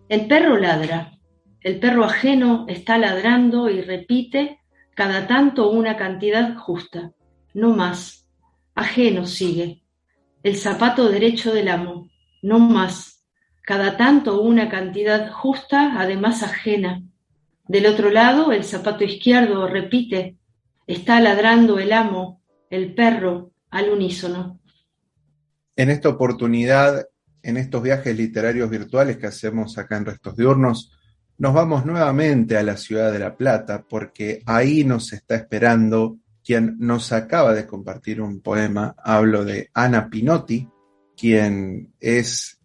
El perro ladra, el perro ajeno está ladrando y repite cada tanto una cantidad justa, no más. Ajeno sigue. El zapato derecho del amo, no más. Cada tanto una cantidad justa, además ajena. Del otro lado, el zapato izquierdo repite, está ladrando el amo, el perro, al unísono. En esta oportunidad, en estos viajes literarios virtuales que hacemos acá en Restos Diurnos, nos vamos nuevamente a la ciudad de La Plata porque ahí nos está esperando quien nos acaba de compartir un poema. Hablo de Ana Pinotti, quien es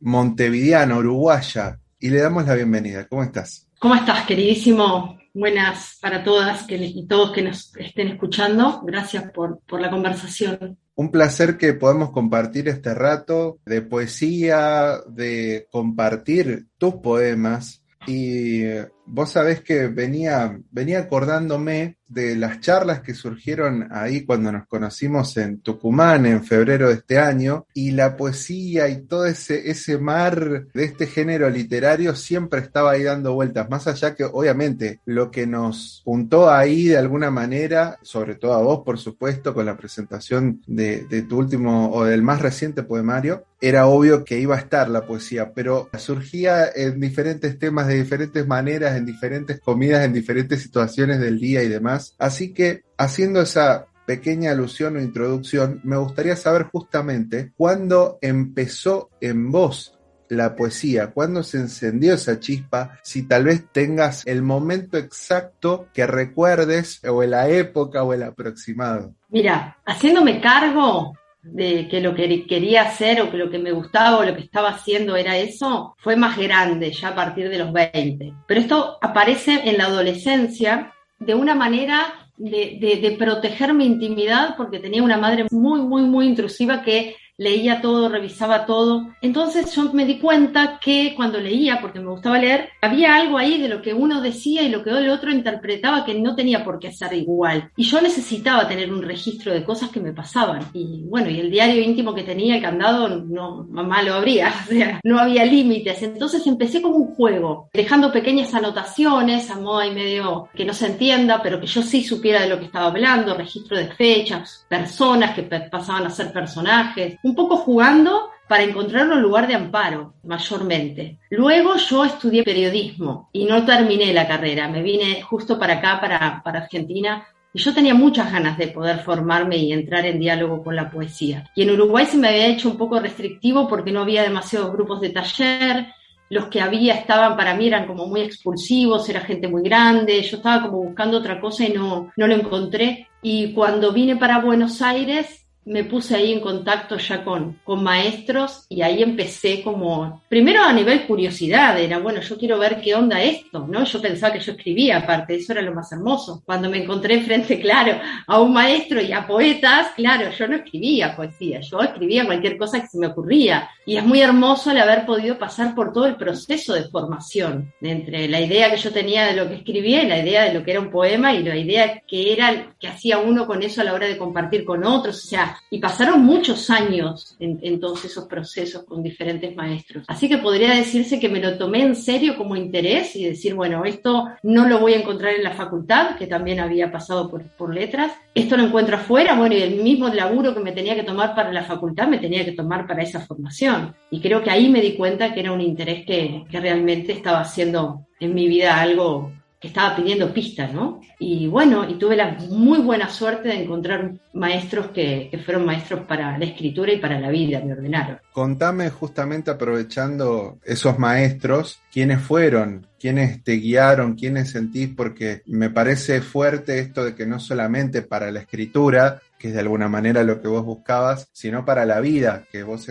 montevideana, uruguaya, y le damos la bienvenida. ¿Cómo estás? ¿Cómo estás, queridísimo? Buenas para todas y todos que nos estén escuchando. Gracias por la conversación. Un placer que podamos compartir este rato de poesía, de compartir tus poemas. Y vos sabés que venía acordándome de las charlas que surgieron ahí cuando nos conocimos en Tucumán en febrero de este año, y la poesía y todo ese mar de este género literario siempre estaba ahí dando vueltas, más allá que obviamente lo que nos juntó ahí de alguna manera, sobre todo a vos por supuesto, con la presentación de tu último o del más reciente poemario, era obvio que iba a estar la poesía, pero surgía en diferentes temas, de diferentes maneras, en diferentes comidas, en diferentes situaciones del día y demás. Así que, haciendo esa pequeña alusión o introducción, me gustaría saber justamente cuándo empezó en vos la poesía, cuándo se encendió esa chispa, si tal vez tengas el momento exacto que recuerdes, o en la época o el aproximado. Mira, haciéndome cargo de que lo que quería hacer o que lo que me gustaba o lo que estaba haciendo era eso, fue más grande, ya a partir de los 20. Pero esto aparece en la adolescencia de una manera de proteger mi intimidad, porque tenía una madre muy, muy, muy intrusiva que leía todo, revisaba todo. Entonces yo me di cuenta que cuando leía, porque me gustaba leer, había algo ahí de lo que uno decía y lo que el otro interpretaba que no tenía por qué ser igual. Y yo necesitaba tener un registro de cosas que me pasaban. Y bueno, y el diario íntimo que tenía, el candado, no, mamá lo abría, o sea, no había límites. Entonces empecé como un juego, dejando pequeñas anotaciones, a modo y medio que no se entienda, pero que yo sí supiera de lo que estaba hablando, registro de fechas, personas que pasaban a ser personajes, un poco jugando para encontrar un lugar de amparo, mayormente. Luego yo estudié periodismo y no terminé la carrera, me vine justo para acá, para Argentina, y yo tenía muchas ganas de poder formarme y entrar en diálogo con la poesía. Y en Uruguay se me había hecho un poco restrictivo porque no había demasiados grupos de taller, los que había estaban para mí eran como muy expulsivos, era gente muy grande, yo estaba como buscando otra cosa y no lo encontré. Y cuando vine para Buenos Aires, me puse ahí en contacto ya con maestros y ahí empecé como, primero a nivel curiosidad, era bueno, yo quiero ver qué onda esto, ¿no? Yo pensaba que yo escribía, aparte, eso era lo más hermoso. Cuando me encontré frente, claro, a un maestro y a poetas, claro, yo no escribía poesía, yo escribía cualquier cosa que se me ocurría. Y es muy hermoso el haber podido pasar por todo el proceso de formación, entre la idea que yo tenía de lo que escribía y la idea de lo que era un poema y la idea que era, que hacía uno con eso a la hora de compartir con otros, o sea, y pasaron muchos años en todos esos procesos con diferentes maestros. Así que podría decirse que me lo tomé en serio como interés y decir, bueno, esto no lo voy a encontrar en la facultad, que también había pasado por letras, esto lo encuentro afuera, bueno, y el mismo laburo que me tenía que tomar para la facultad me tenía que tomar para esa formación. Y creo que ahí me di cuenta que era un interés que realmente estaba haciendo en mi vida algo que estaba pidiendo pistas, ¿no? Y bueno, y tuve la muy buena suerte de encontrar maestros que fueron maestros para la escritura y para la vida, me ordenaron. Contame justamente aprovechando esos maestros, ¿quiénes fueron? ¿Quiénes te guiaron? ¿Quiénes sentís? Porque me parece fuerte esto de que no solamente para la escritura, que es de alguna manera lo que vos buscabas, sino para la vida, que vos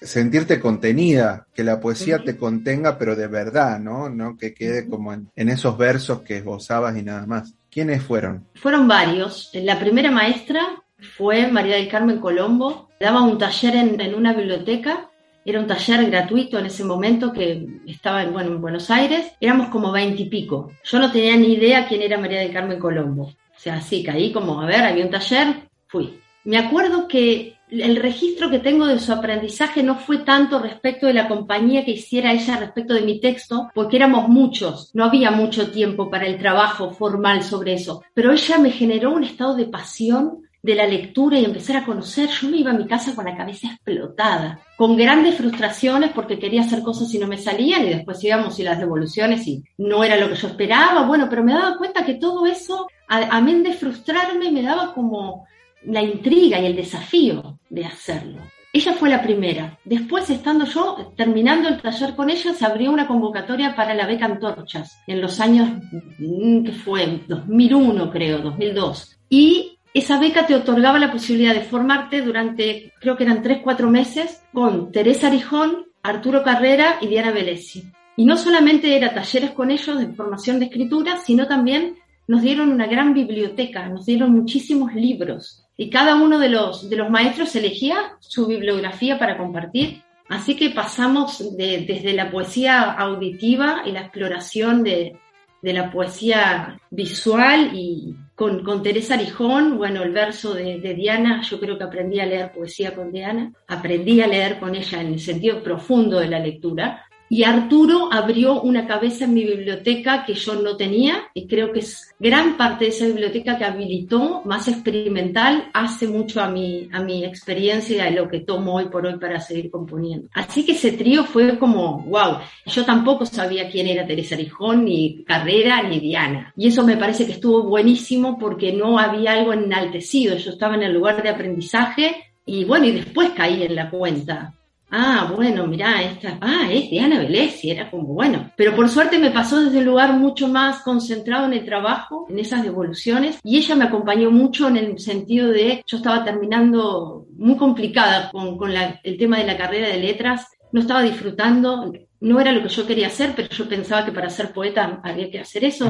sentirte contenida, que la poesía te contenga, pero de verdad, ¿no? No que quede como en esos versos que esbozabas y nada más. ¿Quiénes fueron? Fueron varios. La primera maestra fue María del Carmen Colombo. Daba un taller en una biblioteca. Era un taller gratuito en ese momento que estaba en Buenos Aires. Éramos como 20 y pico. Yo no tenía ni idea quién era María del Carmen Colombo. O sea, sí, caí como, a ver, había un taller, fui. Me acuerdo que el registro que tengo de su aprendizaje no fue tanto respecto de la compañía que hiciera ella respecto de mi texto, porque éramos muchos, no había mucho tiempo para el trabajo formal sobre eso, pero ella me generó un estado de pasión de la lectura y empezar a conocer. Yo me iba a mi casa con la cabeza explotada, con grandes frustraciones porque quería hacer cosas y no me salían, y después íbamos y las devoluciones y no era lo que yo esperaba, bueno, pero me daba cuenta que todo eso, amén de frustrarme, me daba como la intriga y el desafío de hacerlo. Ella fue la primera. Después, estando yo, terminando el taller con ella, se abrió una convocatoria para la beca Antorchas, en los años, que fue 2001 creo, 2002. Y esa beca te otorgaba la posibilidad de formarte durante, creo que eran 3-4 meses, con Teresa Arijón, Arturo Carrera y Diana Velesi. Y no solamente era talleres con ellos de formación de escritura, sino también nos dieron una gran biblioteca, nos dieron muchísimos libros. Y cada uno de los maestros elegía su bibliografía para compartir. Así que pasamos desde la poesía auditiva y la exploración de la poesía visual, y con Teresa Arijón, bueno, el verso de Diana, yo creo que aprendí a leer poesía con Diana, aprendí a leer con ella en el sentido profundo de la lectura. Y Arturo abrió una cabeza en mi biblioteca que yo no tenía, y creo que es gran parte de esa biblioteca que habilitó, más experimental, hace mucho a mi experiencia y a lo que tomo hoy por hoy para seguir componiendo. Así que ese trío fue como, wow, yo tampoco sabía quién era Teresa Arijón, ni Carrera, ni Diana. Y eso me parece que estuvo buenísimo porque no había algo enaltecido, yo estaba en el lugar de aprendizaje y bueno, y después caí en la cuenta. Bueno, mirá, es Diana Velesi, era como, bueno. Pero por suerte me pasó desde un lugar mucho más concentrado en el trabajo, en esas devoluciones, y ella me acompañó mucho en el sentido de, yo estaba terminando muy complicada con el tema de la carrera de letras, no estaba disfrutando, no era lo que yo quería hacer, pero yo pensaba que para ser poeta había que hacer eso.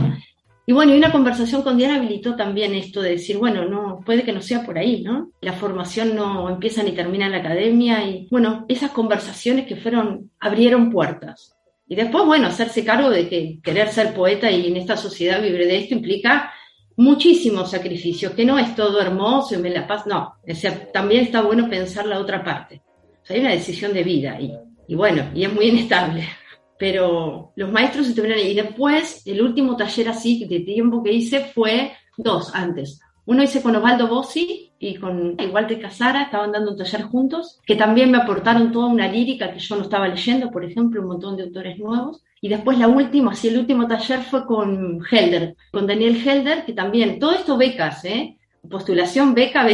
Y bueno, y una conversación con Diana habilitó también esto de decir, bueno, no, puede que no sea por ahí, ¿no? La formación no empieza ni termina en la academia, y bueno, esas conversaciones que abrieron puertas. Y después, bueno, hacerse cargo de que querer ser poeta y en esta sociedad vivir de esto implica muchísimos sacrificios, que no es todo hermoso y me la paso, no, o sea, también está bueno pensar la otra parte. O sea, hay una decisión de vida y bueno, y es muy inestable. Pero los maestros estuvieron ahí. Y después, el último taller así de tiempo que hice fue 2 antes. Uno hice con Osvaldo Bossi y con Walter Casara, estaban dando un taller juntos, que también me aportaron toda una lírica que yo no estaba leyendo, por ejemplo, un montón de autores nuevos. Y después el último taller fue con Helder, con Daniel Helder, que también, todo esto becas, postulación, beca,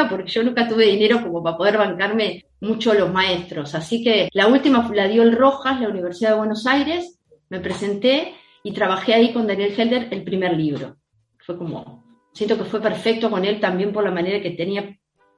porque yo nunca tuve dinero como para poder bancarme mucho los maestros. Así que la última la dio el Rojas, la Universidad de Buenos Aires, me presenté y trabajé ahí con Daniel Helder el primer libro. Fue como, siento que fue perfecto con él también por la manera que tenía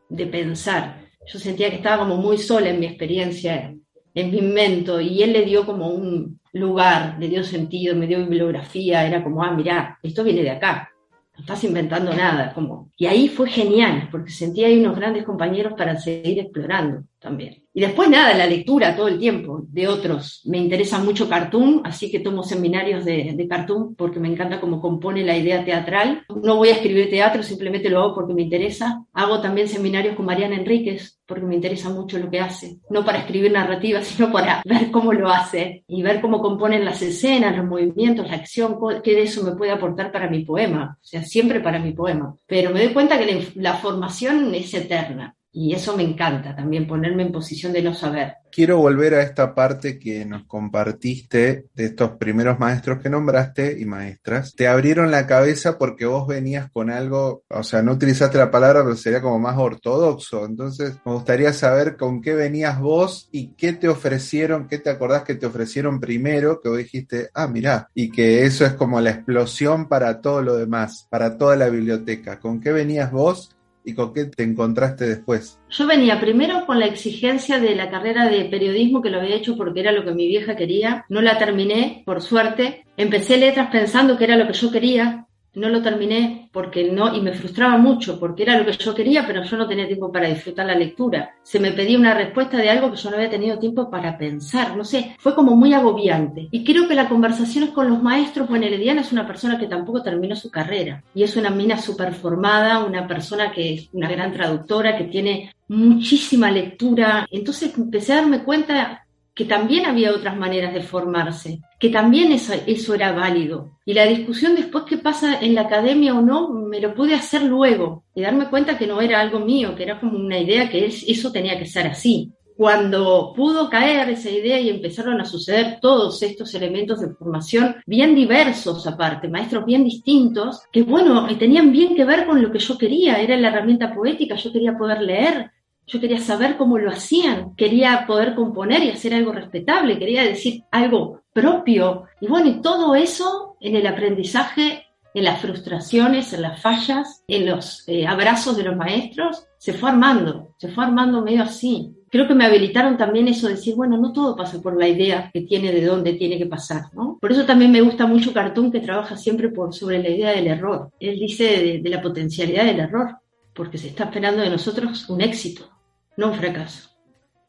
de pensar. Yo sentía que estaba como muy sola en mi experiencia, en mi invento, y él le dio como un lugar, le dio sentido, me dio bibliografía, era como, mirá, esto viene de acá. No estás inventando nada, como. Y ahí fue genial, porque sentí ahí unos grandes compañeros para seguir explorando también. Y después nada, la lectura todo el tiempo de otros. Me interesa mucho cartoon, así que tomo seminarios de cartoon porque me encanta cómo compone la idea teatral. No voy a escribir teatro, simplemente lo hago porque me interesa. Hago también seminarios con Mariana Enríquez porque me interesa mucho lo que hace. No para escribir narrativas, sino para ver cómo lo hace y ver cómo componen las escenas, los movimientos, la acción, qué de eso me puede aportar para mi poema. O sea, siempre para mi poema. Pero me doy cuenta que la formación es eterna. Y eso me encanta también, ponerme en posición de no saber. Quiero volver a esta parte que nos compartiste de estos primeros maestros que nombraste y maestras. Te abrieron la cabeza porque vos venías con algo, o sea, no utilizaste la palabra, pero sería como más ortodoxo. Entonces, me gustaría saber con qué venías vos y qué te ofrecieron, qué te acordás que te ofrecieron primero, que vos dijiste, mirá, y que eso es como la explosión para todo lo demás, para toda la biblioteca. ¿Con qué venías vos? ¿Y con qué te encontraste después? Yo venía primero con la exigencia de la carrera de periodismo, que lo había hecho porque era lo que mi vieja quería. No la terminé, por suerte. Empecé letras pensando que era lo que yo quería. no lo terminé porque no, y me frustraba mucho porque era lo que yo quería, pero yo no tenía tiempo para disfrutar la lectura. Se me pedía una respuesta de algo que yo no había tenido tiempo para pensar, no sé, fue como muy agobiante. Y creo que las conversaciones con los maestros, bueno, Eliana es una persona que tampoco terminó su carrera y es una mina súper formada, una persona que es una gran traductora, que tiene muchísima lectura. Entonces empecé a darme cuenta que también había otras maneras de formarse, que también eso era válido. Y la discusión después qué pasa en la academia o no, me lo pude hacer luego y darme cuenta que no era algo mío, que era como una idea que eso tenía que ser así. Cuando pudo caer esa idea y empezaron a suceder todos estos elementos de formación bien diversos aparte, maestros bien distintos, que bueno, tenían bien que ver con lo que yo quería, era la herramienta poética, yo quería poder leer, yo quería saber cómo lo hacían, quería poder componer y hacer algo respetable, quería decir algo propio. Y bueno, y todo eso en el aprendizaje, en las frustraciones, en las fallas, en los abrazos de los maestros, se fue armando medio así. Creo que me habilitaron también eso de decir, bueno, no todo pasa por la idea que tiene de dónde tiene que pasar, ¿no? Por eso también me gusta mucho Cartoon, que trabaja siempre sobre la idea del error. Él dice de la potencialidad del error, porque se está esperando de nosotros un éxito, no un fracaso.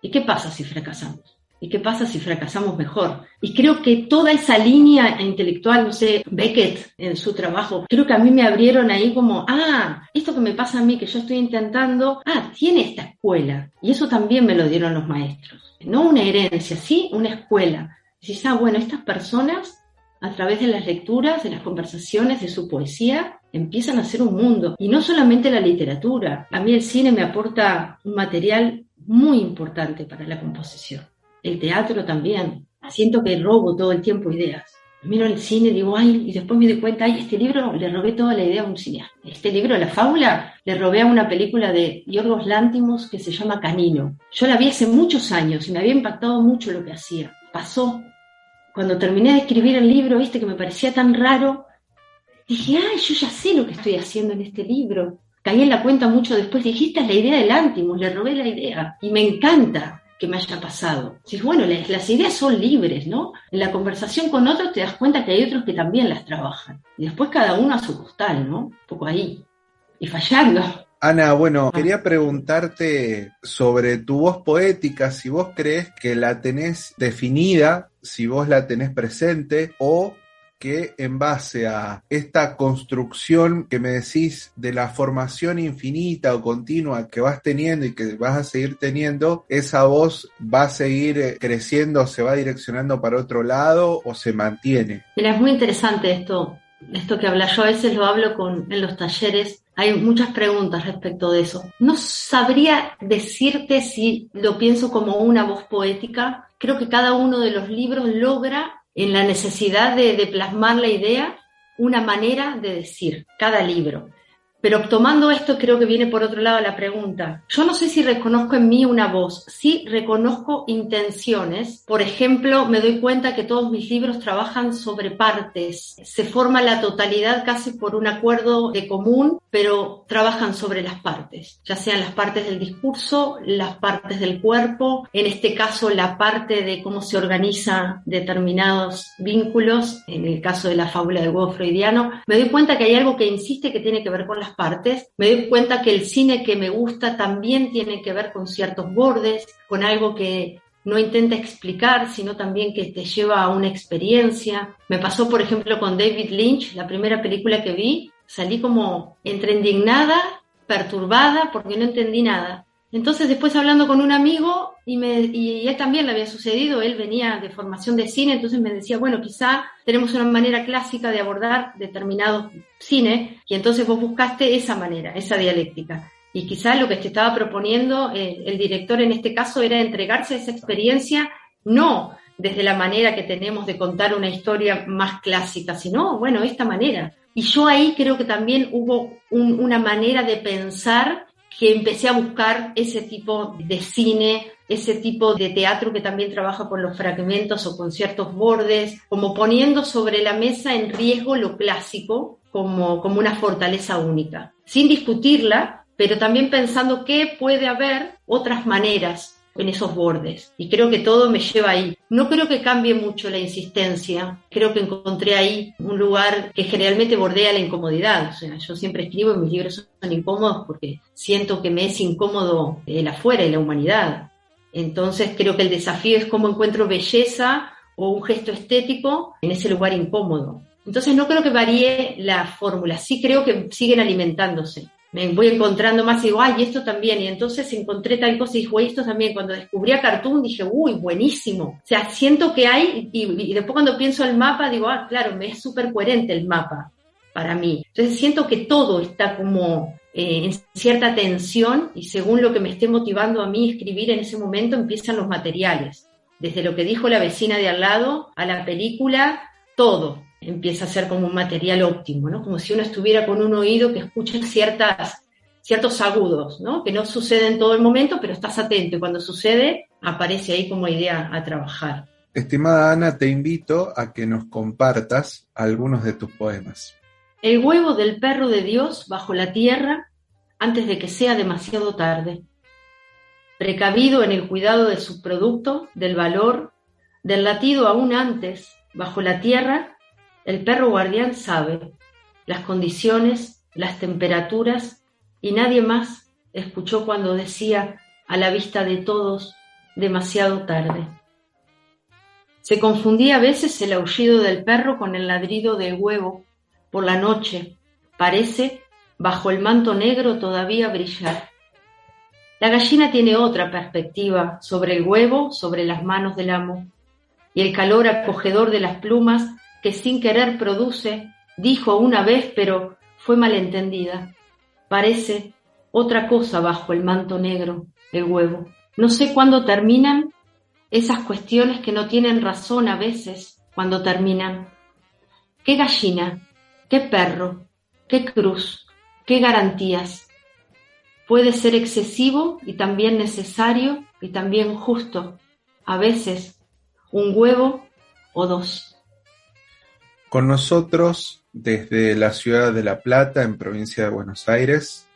¿Y qué pasa si fracasamos? ¿Y qué pasa si fracasamos mejor? Y creo que toda esa línea intelectual, no sé, Beckett en su trabajo, creo que a mí me abrieron ahí como, esto que me pasa a mí, que yo estoy intentando, tiene esta escuela. Y eso también me lo dieron los maestros. No una herencia, sí una escuela. Dices, bueno, estas personas, a través de las lecturas, de las conversaciones, de su poesía, empiezan a hacer un mundo. Y no solamente la literatura. A mí el cine me aporta un material muy importante para la composición. El teatro también. Siento que robo todo el tiempo ideas. Miro el cine y digo, y después me doy cuenta, este libro le robé toda la idea a un cineasta. Este libro, La Fábula, le robé a una película de Yorgos Lanthimos que se llama Canino. Yo la vi hace muchos años y me había impactado mucho lo que hacía. Pasó. Cuando terminé de escribir el libro, que me parecía tan raro, dije, yo ya sé lo que estoy haciendo en este libro. Caí en la cuenta mucho después, dije, esta es la idea de Lanthimos, le robé la idea. Y me encanta que me haya pasado. Dices, bueno, las ideas son libres, ¿no? En la conversación con otros te das cuenta que hay otros que también las trabajan. Y después cada uno a su costal, ¿no? Un poco ahí. Y fallando. Ana, bueno, quería preguntarte sobre tu voz poética, si vos crees que la tenés definida, si vos la tenés presente, o que en base a esta construcción que me decís de la formación infinita o continua que vas teniendo y que vas a seguir teniendo, esa voz va a seguir creciendo, se va direccionando para otro lado o se mantiene. Mira, es muy interesante esto que habla. Yo a veces lo hablo en los talleres. Hay muchas preguntas respecto de eso. No sabría decirte si lo pienso como una voz poética. Creo que cada uno de los libros logra, en la necesidad de plasmar la idea, una manera de decir, cada libro. Pero tomando esto, creo que viene por otro lado la pregunta. Yo no sé si reconozco en mí una voz, sí reconozco intenciones. Por ejemplo, me doy cuenta que todos mis libros trabajan sobre partes. Se forma la totalidad casi por un acuerdo de común, pero trabajan sobre las partes, ya sean las partes del discurso, las partes del cuerpo, en este caso la parte de cómo se organizan determinados vínculos, en el caso de la fábula del huevo freudiano. Me doy cuenta que hay algo que insiste que tiene que ver con las partes. Me doy cuenta que el cine que me gusta también tiene que ver con ciertos bordes, con algo que no intenta explicar, sino también que te lleva a una experiencia. Me pasó, por ejemplo, con David Lynch, la primera película que vi, salí como entre indignada, perturbada, porque no entendí nada. Entonces, después hablando con un amigo, y él también le había sucedido, él venía de formación de cine, entonces me decía, bueno, quizá tenemos una manera clásica de abordar determinado cine, y entonces vos buscaste esa manera, esa dialéctica. Y quizá lo que te estaba proponiendo el director en este caso era entregarse a esa experiencia, no desde la manera que tenemos de contar una historia más clásica, sino, bueno, esta manera. Y yo ahí creo que también hubo una manera de pensar que empecé a buscar ese tipo de cine, ese tipo de teatro que también trabaja con los fragmentos o con ciertos bordes, como poniendo sobre la mesa en riesgo lo clásico como una fortaleza única, sin discutirla, pero también pensando que puede haber otras maneras en esos bordes. Y creo que todo me lleva ahí. No creo que cambie mucho la insistencia. Creo que encontré ahí un lugar que generalmente bordea la incomodidad. O sea, yo siempre escribo y mis libros son incómodos porque siento que me es incómodo el afuera y la humanidad. Entonces creo que el desafío es cómo encuentro belleza o un gesto estético en ese lugar incómodo. Entonces no creo que varíe la fórmula, sí creo que siguen alimentándose. Me voy encontrando más y digo, ay, esto también, y entonces encontré tal cosa y digo, esto también. Cuando descubrí a Cartoon dije, uy, buenísimo. O sea, siento que hay, y después cuando pienso en el mapa digo, ah, claro, me es súper coherente el mapa para mí. Entonces siento que todo está como en cierta tensión y según lo que me esté motivando a mí escribir en ese momento empiezan los materiales. Desde lo que dijo la vecina de al lado a la película, todo empieza a ser como un material óptimo, ¿no? Como si uno estuviera con un oído que escucha ciertos agudos, ¿no? Que no suceden todo el momento, pero estás atento y cuando sucede aparece ahí como idea a trabajar. Estimada Ana, te invito a que nos compartas algunos de tus poemas. El huevo del perro de Dios bajo la tierra antes de que sea demasiado tarde. Precavido en el cuidado del subproducto, del valor, del latido aún antes, bajo la tierra, el perro guardián sabe las condiciones, las temperaturas, y nadie más escuchó cuando decía, a la vista de todos, demasiado tarde. Se confundía a veces el aullido del perro con el ladrido del huevo. Por la noche, parece, bajo el manto negro todavía brillar. La gallina tiene otra perspectiva sobre el huevo, sobre las manos del amo, y el calor acogedor de las plumas que sin querer produce, dijo una vez, pero fue malentendida. Parece otra cosa bajo el manto negro, el huevo. No sé cuándo terminan esas cuestiones que no tienen razón a veces cuando terminan. ¿Qué gallina? ¿Qué perro? ¿Qué cruz? ¿Qué garantías? Puede ser excesivo y también necesario y también justo. A veces, un huevo o dos. Con nosotros, desde la ciudad de La Plata, en provincia de Buenos Aires,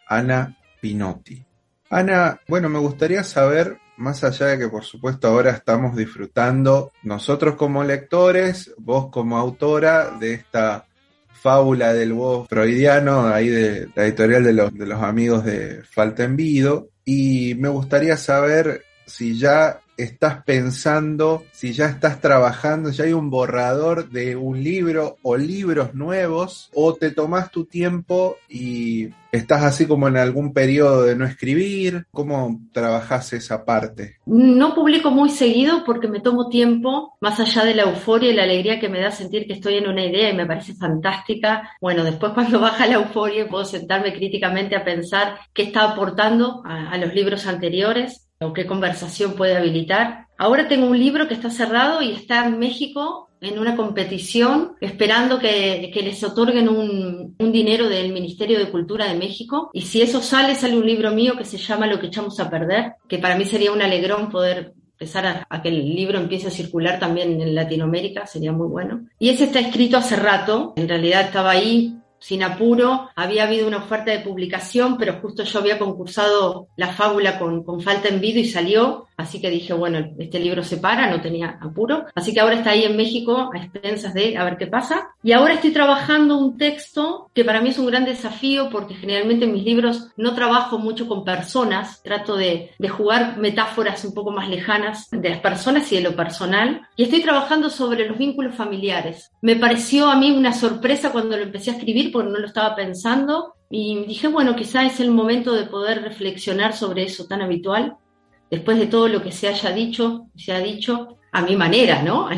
Ana Pinotti. Ana, bueno, me gustaría saber, más allá de que por supuesto ahora estamos disfrutando, nosotros como lectores, vos como autora de esta fábula del huevo freudiano, ahí de la editorial de los amigos de Falta Envido, y me gustaría saber si ya estás pensando, si ya estás trabajando, si hay un borrador de un libro o libros nuevos, o te tomás tu tiempo y estás así como en algún periodo de no escribir. ¿Cómo trabajás esa parte? No publico muy seguido porque me tomo tiempo, más allá de la euforia y la alegría que me da sentir que estoy en una idea y me parece fantástica. Bueno, después cuando baja la euforia puedo sentarme críticamente a pensar qué está aportando a los libros anteriores o qué conversación puede habilitar. Ahora tengo un libro que está cerrado y está en México en una competición esperando que les otorguen un dinero del Ministerio de Cultura de México, y si eso sale un libro mío que se llama Lo que echamos a perder, que para mí sería un alegrón poder empezar a que el libro empiece a circular también en Latinoamérica, sería muy bueno. Y ese está escrito hace rato, en realidad estaba ahí sin apuro, había habido una oferta de publicación, pero justo yo había concursado la fábula con Falta Envido y salió, así que dije, bueno, este libro se para, no tenía apuro, así que ahora está ahí en México a expensas de a ver qué pasa. Y ahora estoy trabajando un texto que para mí es un gran desafío porque generalmente en mis libros no trabajo mucho con personas, trato de jugar metáforas un poco más lejanas de las personas y de lo personal, y estoy trabajando sobre los vínculos familiares. Me pareció a mí una sorpresa cuando lo empecé a escribir porque no lo estaba pensando, y dije, bueno, quizá es el momento de poder reflexionar sobre eso tan habitual, después de todo lo que se ha dicho, a mi manera, ¿no?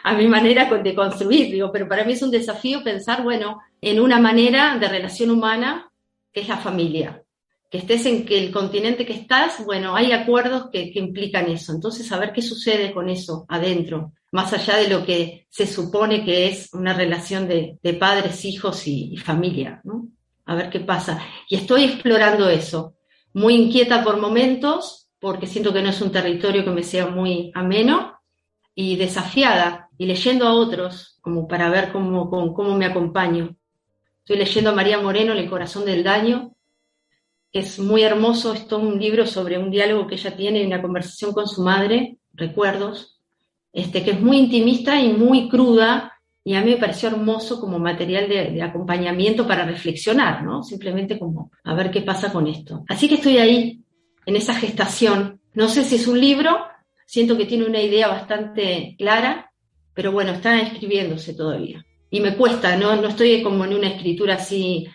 A mi manera de construir, digo, pero para mí es un desafío pensar, bueno, en una manera de relación humana que es la familia. Que estés en que el continente que estás, bueno, hay acuerdos que implican eso. Entonces, a ver qué sucede con eso adentro, más allá de lo que se supone que es una relación de padres, hijos y familia, ¿no? A ver qué pasa. Y estoy explorando eso, muy inquieta por momentos, porque siento que no es un territorio que me sea muy ameno, y desafiada, y leyendo a otros, como para ver cómo me acompaño. Estoy leyendo a María Moreno, El corazón del daño, Es muy hermoso, es todo un libro sobre un diálogo que ella tiene, una conversación con su madre, recuerdos, que es muy intimista y muy cruda, y a mí me pareció hermoso como material de acompañamiento para reflexionar, ¿no? Simplemente como a ver qué pasa con esto. Así que estoy ahí, en esa gestación. No sé si es un libro, siento que tiene una idea bastante clara, pero bueno, está escribiéndose todavía. Y me cuesta, no estoy como en una escritura así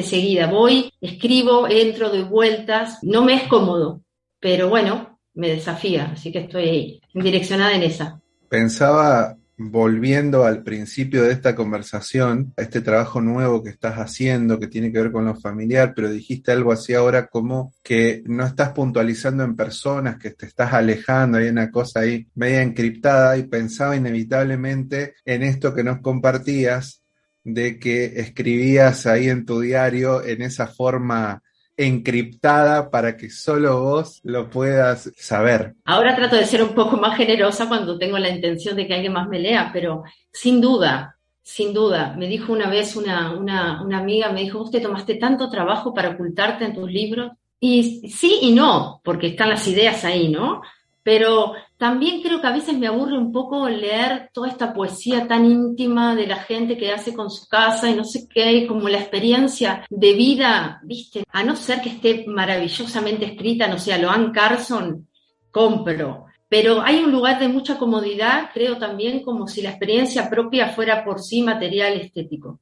seguida. Voy, escribo, entro, doy vueltas, no me es cómodo, pero bueno, me desafía, así que estoy ahí, direccionada en esa. Pensaba, volviendo al principio de esta conversación, este trabajo nuevo que estás haciendo, que tiene que ver con lo familiar, pero dijiste algo así ahora como que no estás puntualizando en personas, que te estás alejando, hay una cosa ahí media encriptada, y pensaba inevitablemente en esto que nos compartías, de que escribías ahí en tu diario en esa forma encriptada para que solo vos lo puedas saber. Ahora trato de ser un poco más generosa cuando tengo la intención de que alguien más me lea, pero sin duda, sin duda. Me dijo una vez una amiga, me dijo, vos te tomaste tanto trabajo para ocultarte en tus libros. Y sí y no, porque están las ideas ahí, ¿no? Pero también creo que a veces me aburre un poco leer toda esta poesía tan íntima de la gente que hace con su casa y no sé qué, como la experiencia de vida, ¿viste? A no ser que esté maravillosamente escrita, no sé, a lo Anne Carson, compro. Pero hay un lugar de mucha comodidad, creo también, como si la experiencia propia fuera por sí material estético.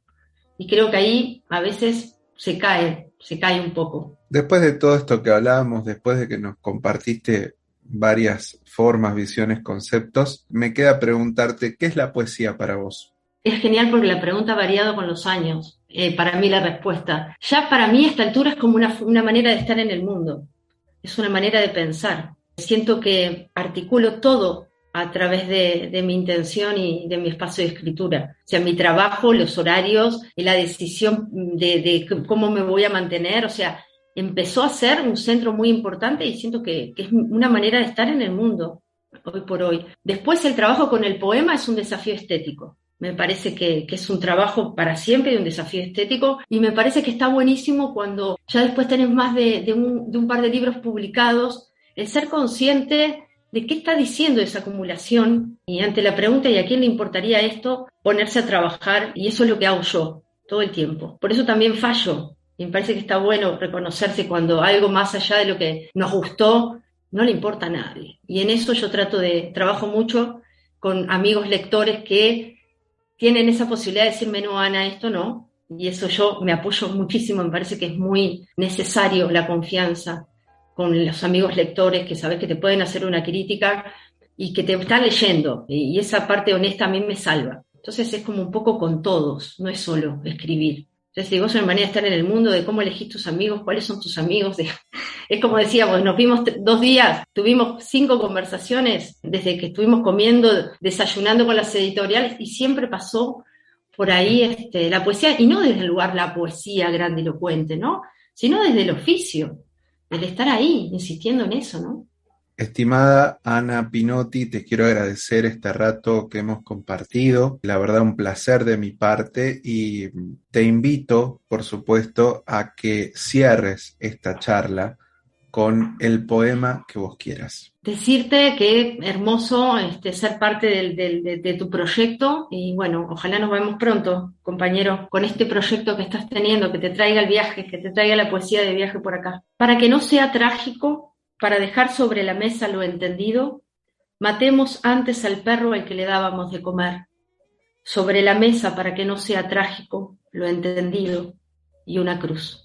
Y creo que ahí a veces se cae un poco. Después de todo esto que hablábamos, después de que nos compartiste varias formas, visiones, conceptos, me queda preguntarte, ¿qué es la poesía para vos? Es genial porque la pregunta ha variado con los años. Para mí la respuesta. Ya para mí a esta altura es como una manera de estar en el mundo. Es una manera de pensar. Siento que articulo todo a través de mi intención y de mi espacio de escritura. O sea, mi trabajo, los horarios, la decisión de cómo me voy a mantener. O sea, empezó a ser un centro muy importante y siento que es una manera de estar en el mundo hoy por hoy. Después el trabajo con el poema es un desafío estético. Me parece que es un trabajo para siempre y un desafío estético, y me parece que está buenísimo cuando ya después tenés más de un par de libros publicados, el ser consciente de qué está diciendo esa acumulación, y ante la pregunta ¿y a quién le importaría esto? Ponerse a trabajar, y eso es lo que hago yo todo el tiempo. Por eso también fallo, y me parece que está bueno reconocerse cuando algo más allá de lo que nos gustó no le importa a nadie. Y en eso yo trabajo mucho con amigos lectores que tienen esa posibilidad de decirme, no, Ana, esto no. Y eso yo me apoyo muchísimo, me parece que es muy necesario la confianza con los amigos lectores, que sabes que te pueden hacer una crítica y que te están leyendo. Y esa parte honesta a mí me salva. Entonces es como un poco con todos, no es solo escribir. Entonces, si vos una manera de estar en el mundo, de cómo elegís tus amigos, cuáles son tus amigos, es como decíamos, nos vimos 2 días, tuvimos 5 conversaciones desde que estuvimos comiendo, desayunando con las editoriales, y siempre pasó por ahí la poesía, y no desde el lugar la poesía grandilocuente, ¿no? Sino desde el oficio, el estar ahí, insistiendo en eso, ¿no? Estimada Ana Pinotti, te quiero agradecer este rato que hemos compartido. La verdad, un placer de mi parte, y te invito, por supuesto, a que cierres esta charla con el poema que vos quieras. Decirte que hermoso ser parte de tu proyecto, y bueno, ojalá nos vemos pronto, compañero, con este proyecto que estás teniendo, que te traiga el viaje, que te traiga la poesía de viaje por acá. Para que no sea trágico, para dejar sobre la mesa lo entendido, matemos antes al perro al que le dábamos de comer. Sobre la mesa, para que no sea trágico, lo entendido y una cruz.